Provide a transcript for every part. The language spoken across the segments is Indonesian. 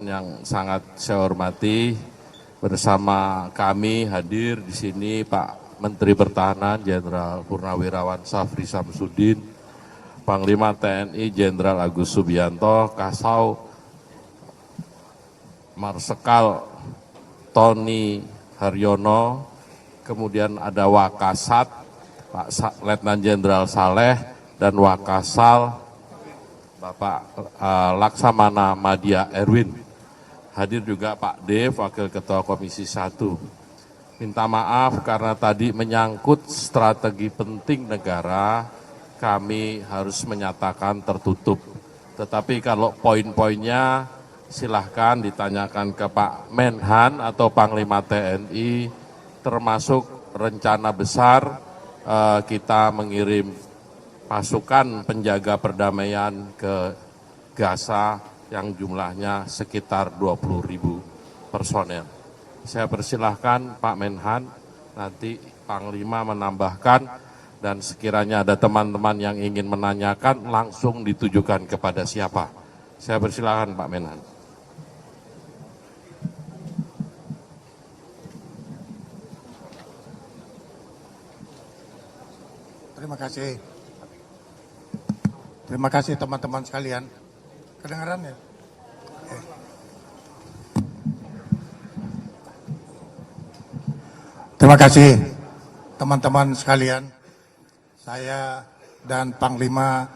Yang sangat saya hormati, bersama kami hadir di sini Pak Menteri Pertahanan Jenderal Purnawirawan Syafri Samsudin, Panglima TNI Jenderal Agus Subianto, Kasau Marsekal Tony Haryono, kemudian ada Wakasat Pak Letnan Jenderal Saleh, dan Wakasal Bapak Laksamana Madya Erwin. Hadir juga Pak Dev, Wakil Ketua Komisi 1. Minta maaf karena tadi menyangkut strategi penting negara, kami harus menyatakan tertutup. Tetapi kalau poin-poinnya silahkan ditanyakan ke Pak Menhan atau Panglima TNI, termasuk rencana besar kita mengirim pasukan penjaga perdamaian ke Gaza yang jumlahnya sekitar 20.000 personel. Saya persilahkan Pak Menhan, nanti Panglima menambahkan, dan sekiranya ada teman-teman yang ingin menanyakan langsung ditujukan kepada siapa. Saya persilahkan Pak Menhan. Terima kasih. Terima kasih teman-teman sekalian. Kedengaran ya? Terima kasih teman-teman sekalian. Saya dan Panglima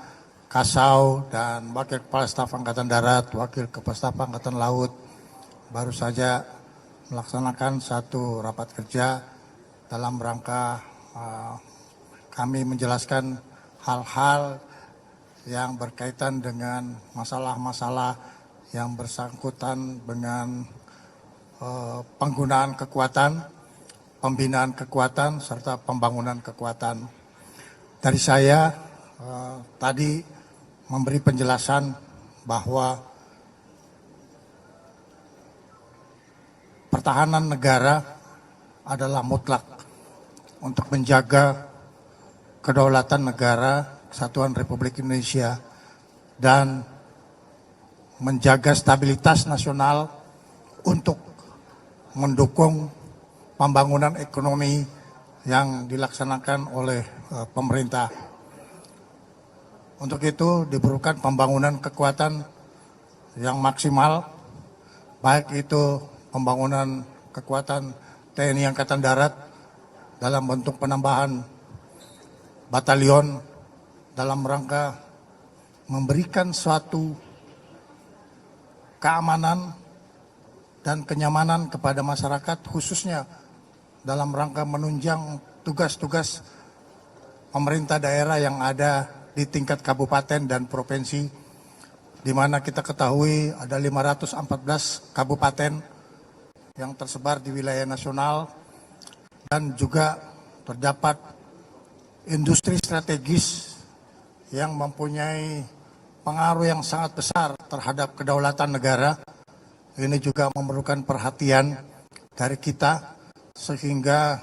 Kasau dan Wakil Kepala Staf Angkatan Darat, Wakil Kepala Staf Angkatan Laut baru saja melaksanakan satu rapat kerja dalam rangka kami menjelaskan hal-hal yang berkaitan dengan masalah-masalah yang bersangkutan dengan penggunaan kekuatan, pembinaan kekuatan, serta pembangunan kekuatan. Dari saya tadi memberi penjelasan bahwa pertahanan negara adalah mutlak untuk menjaga kedaulatan negara Kesatuan Republik Indonesia dan menjaga stabilitas nasional untuk mendukung pembangunan ekonomi yang dilaksanakan oleh pemerintah. Untuk itu diperlukan pembangunan kekuatan yang maksimal, baik itu pembangunan kekuatan TNI Angkatan Darat dalam bentuk penambahan batalion dalam rangka memberikan suatu keamanan dan kenyamanan kepada masyarakat, khususnya dalam rangka menunjang tugas-tugas pemerintah daerah yang ada di tingkat kabupaten dan provinsi, di mana kita ketahui ada 514 kabupaten yang tersebar di wilayah nasional, dan juga terdapat industri strategis yang mempunyai pengaruh yang sangat besar terhadap kedaulatan negara. Ini juga memerlukan perhatian dari kita, sehingga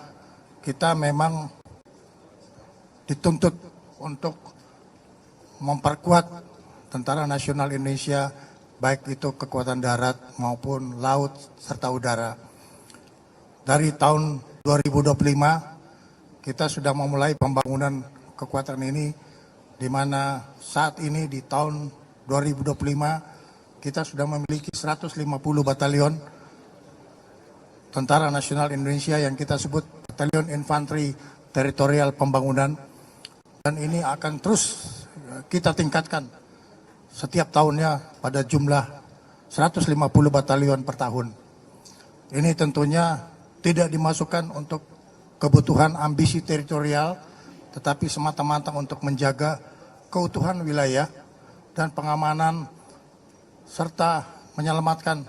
kita memang dituntut untuk memperkuat Tentara Nasional Indonesia, baik itu kekuatan darat maupun laut serta udara. Dari tahun 2025 kita sudah memulai pembangunan kekuatan ini, di mana saat ini di tahun 2025 kita sudah memiliki 150 batalion Tentara Nasional Indonesia yang kita sebut Batalion Infanteri Teritorial Pembangunan, dan ini akan terus kita tingkatkan setiap tahunnya pada jumlah 150 batalion per tahun. Ini tentunya tidak dimasukkan untuk kebutuhan ambisi teritorial, tetapi semata-mata untuk menjaga keutuhan wilayah dan pengamanan serta menyelamatkan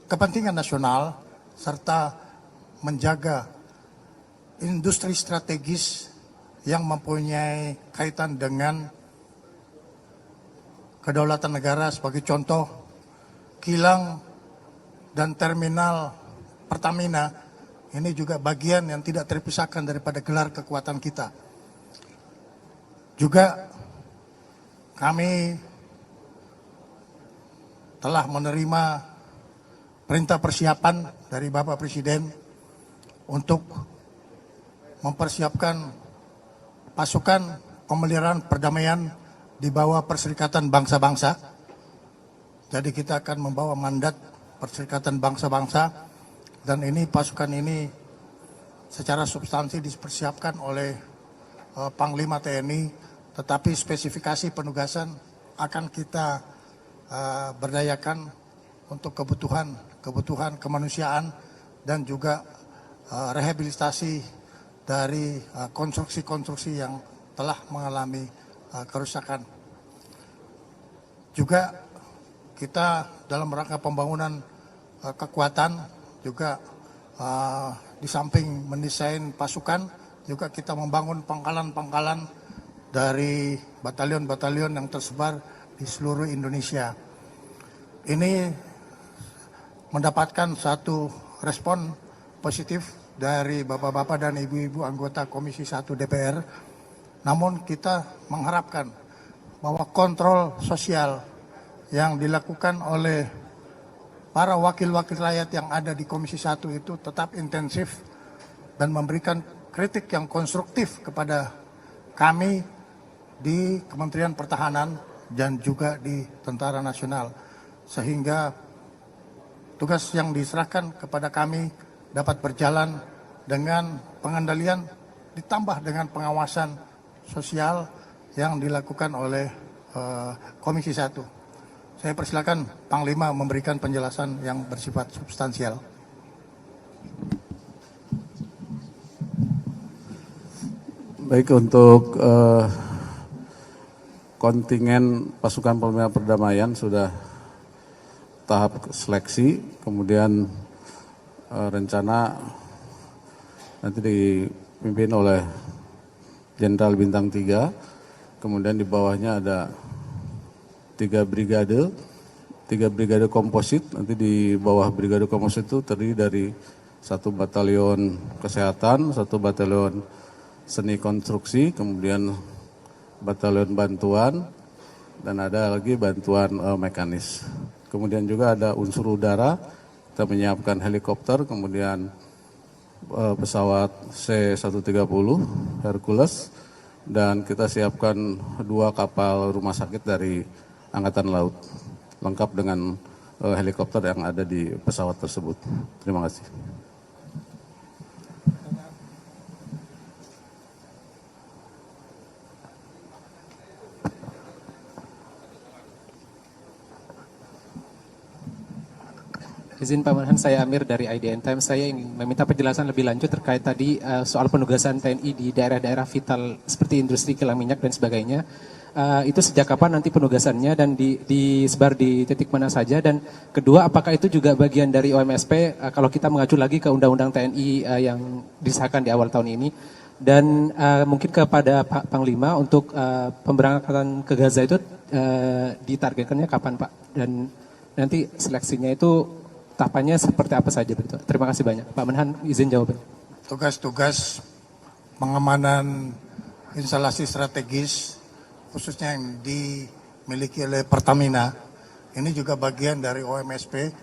kepentingan nasional, serta menjaga industri strategis yang mempunyai kaitan dengan kedaulatan negara. Sebagai contoh, kilang dan terminal Pertamina ini juga bagian yang tidak terpisahkan daripada gelar kekuatan kita. Juga kami telah menerima perintah persiapan dari Bapak Presiden untuk mempersiapkan pasukan pemeliharaan perdamaian di bawah Perserikatan Bangsa-Bangsa. Jadi kita akan membawa mandat Perserikatan Bangsa-Bangsa, dan ini pasukan ini secara substansi dipersiapkan oleh Panglima TNI, tetapi spesifikasi penugasan akan kita berdayakan untuk kebutuhan kemanusiaan dan juga rehabilitasi dari konstruksi-konstruksi yang telah mengalami kerusakan. Juga kita dalam rangka pembangunan kekuatan juga di samping mendesain pasukan, juga kita membangun pangkalan-pangkalan dari batalion-batalion yang tersebar di seluruh Indonesia. Ini mendapatkan satu respon positif dari bapak-bapak dan ibu-ibu anggota Komisi 1 DPR. Namun kita mengharapkan bahwa kontrol sosial yang dilakukan oleh para wakil-wakil rakyat yang ada di Komisi 1 itu tetap intensif dan memberikan kritik yang konstruktif kepada kami di Kementerian Pertahanan dan juga di Tentara Nasional, sehingga tugas yang diserahkan kepada kami dapat berjalan dengan pengendalian ditambah dengan pengawasan sosial yang dilakukan oleh Komisi 1. Saya persilakan Panglima memberikan penjelasan yang bersifat substansial. Baik, untuk kontingen pasukan pembela perdamaian sudah tahap seleksi, kemudian rencana nanti dipimpin oleh Jenderal Bintang 3, kemudian di bawahnya ada 3 brigade komposit. Nanti di bawah brigade komposit itu terdiri dari 1 batalion kesehatan, 1 batalion seni konstruksi, kemudian batalion bantuan, dan ada lagi bantuan mekanis. Kemudian juga ada unsur udara, kita menyiapkan helikopter, kemudian pesawat C-130 Hercules, dan kita siapkan 2 kapal rumah sakit dari Angkatan Laut, lengkap dengan helikopter yang ada di pesawat tersebut. Terima kasih. Izin Pak Menhan, saya Amir dari IDN Times. Saya ingin meminta penjelasan lebih lanjut terkait tadi soal penugasan TNI di daerah-daerah vital seperti industri kilang minyak dan sebagainya. Itu sejak kapan nanti penugasannya dan disebar di titik mana saja? Dan kedua, apakah itu juga bagian dari OMSP kalau kita mengacu lagi ke Undang-Undang TNI yang disahkan di awal tahun ini? Dan mungkin kepada Pak Panglima untuk pemberangkatan ke Gaza itu ditargetkannya kapan Pak? Dan nanti seleksinya itu tahapannya seperti apa saja begitu? Terima kasih banyak. Pak Menhan, izin jawaban. Tugas-tugas pengamanan instalasi strategis khususnya yang dimiliki oleh Pertamina ini juga bagian dari OMSP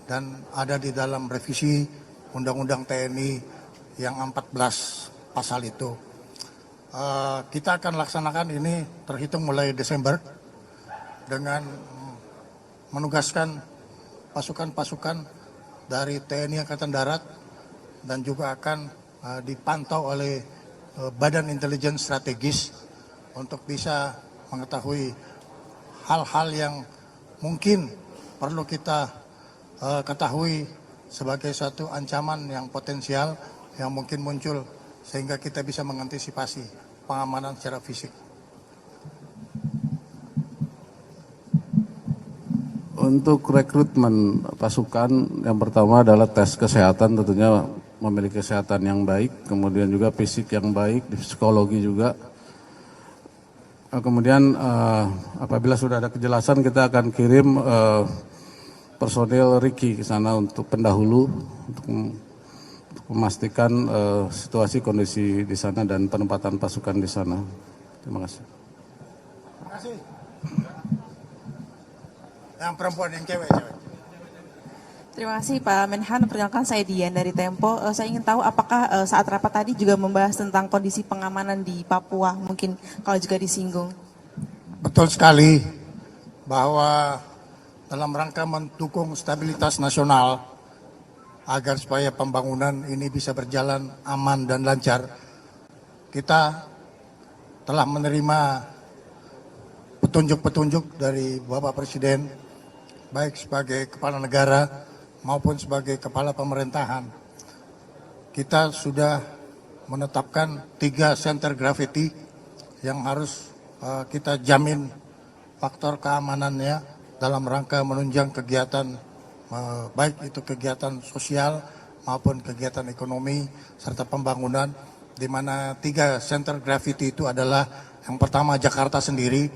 dan ada di dalam revisi Undang-Undang TNI yang 14 pasal itu. Kita akan laksanakan ini terhitung mulai Desember dengan menugaskan pasukan-pasukan dari TNI Angkatan Darat dan juga akan dipantau oleh Badan Intelijen Strategis untuk bisa mengetahui hal-hal yang mungkin perlu kita ketahui sebagai satu ancaman yang potensial yang mungkin muncul sehingga kita bisa mengantisipasi pengamanan secara fisik. Untuk rekrutmen pasukan, yang pertama adalah tes kesehatan, tentunya memiliki kesehatan yang baik, kemudian juga fisik yang baik, psikologi juga. Kemudian apabila sudah ada kejelasan, kita akan kirim personil RIKI ke sana untuk pendahulu, untuk memastikan situasi kondisi di sana dan penempatan pasukan di sana. Terima kasih. Terima kasih. Yang perempuan, yang cewek. Terima kasih Pak Menhan. Perkenalkan saya Dian dari Tempo. Saya ingin tahu apakah saat rapat tadi juga membahas tentang kondisi pengamanan di Papua, mungkin kalau juga disinggung. Betul sekali bahwa dalam rangka mendukung stabilitas nasional agar supaya pembangunan ini bisa berjalan aman dan lancar, kita telah menerima petunjuk-petunjuk dari Bapak Presiden, baik sebagai kepala negara maupun sebagai kepala pemerintahan. Kita sudah menetapkan 3 center gravity yang harus kita jamin faktor keamanannya dalam rangka menunjang kegiatan, baik itu kegiatan sosial maupun kegiatan ekonomi serta pembangunan, di mana 3 center gravity itu adalah yang pertama Jakarta sendiri.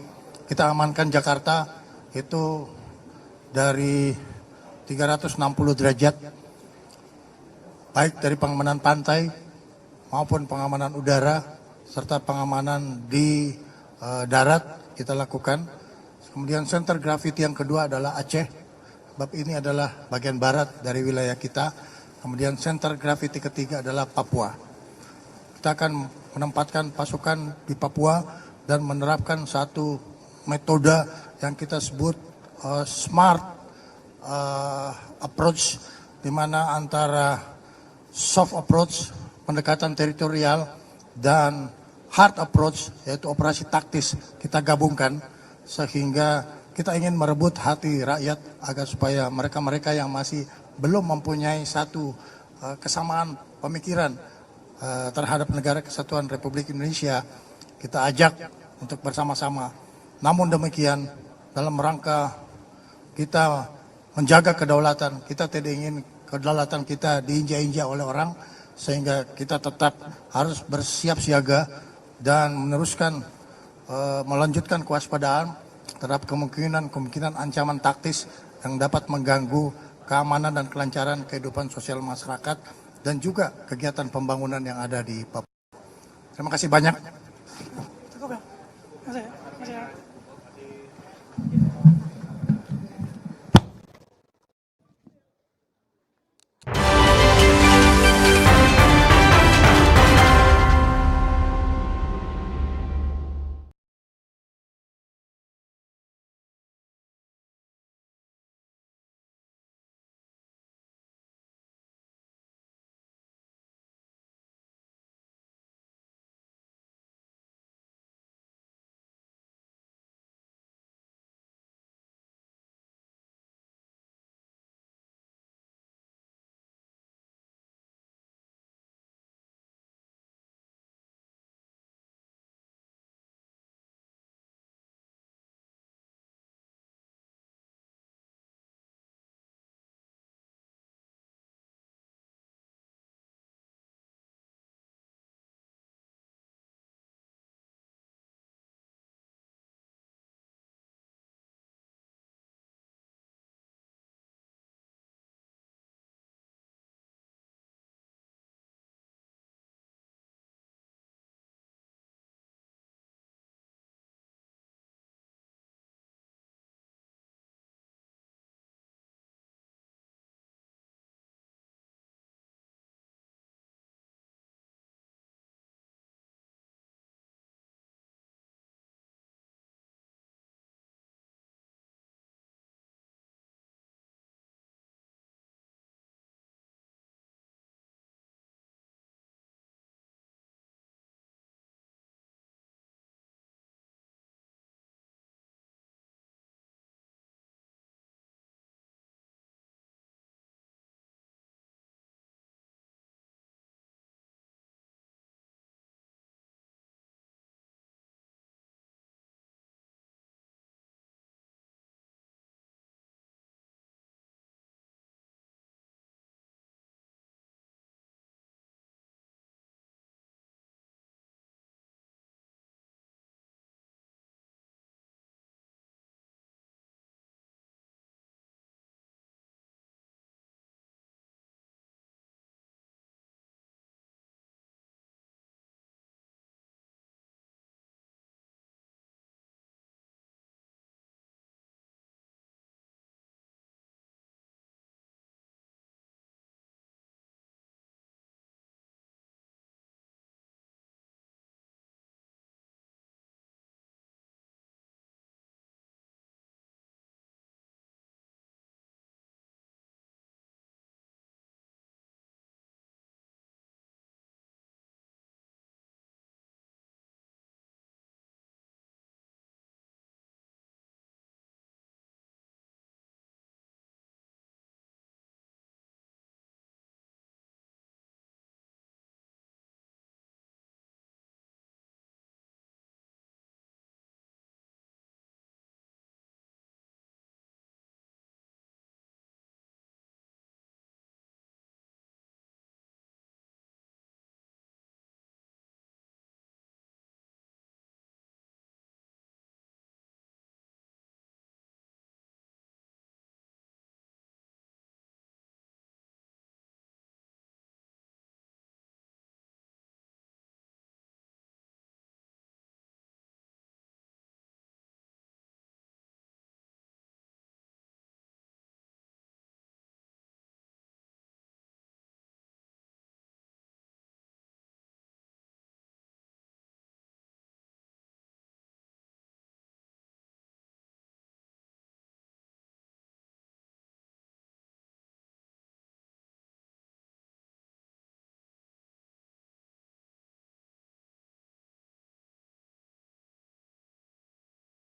Kita amankan Jakarta itu dari 360 derajat, baik dari pengamanan pantai maupun pengamanan udara serta pengamanan di darat kita lakukan. Kemudian center gravity yang kedua adalah Aceh, sebab ini adalah bagian barat dari wilayah kita. Kemudian center gravity ketiga adalah Papua. Kita akan menempatkan pasukan di Papua dan menerapkan satu metode yang kita sebut smart approach, di mana antara soft approach, pendekatan teritorial, dan hard approach, yaitu operasi taktis, kita gabungkan sehingga kita ingin merebut hati rakyat agar supaya mereka-mereka yang masih belum mempunyai satu kesamaan pemikiran terhadap negara kesatuan Republik Indonesia, kita ajak untuk bersama-sama. Namun demikian, dalam rangka kita menjaga kedaulatan, kita tidak ingin kedaulatan kita diinjak-injak oleh orang, sehingga kita tetap harus bersiap siaga dan meneruskan melanjutkan kewaspadaan terhadap kemungkinan ancaman taktis yang dapat mengganggu keamanan dan kelancaran kehidupan sosial masyarakat dan juga kegiatan pembangunan yang ada di Papua. Terima kasih banyak.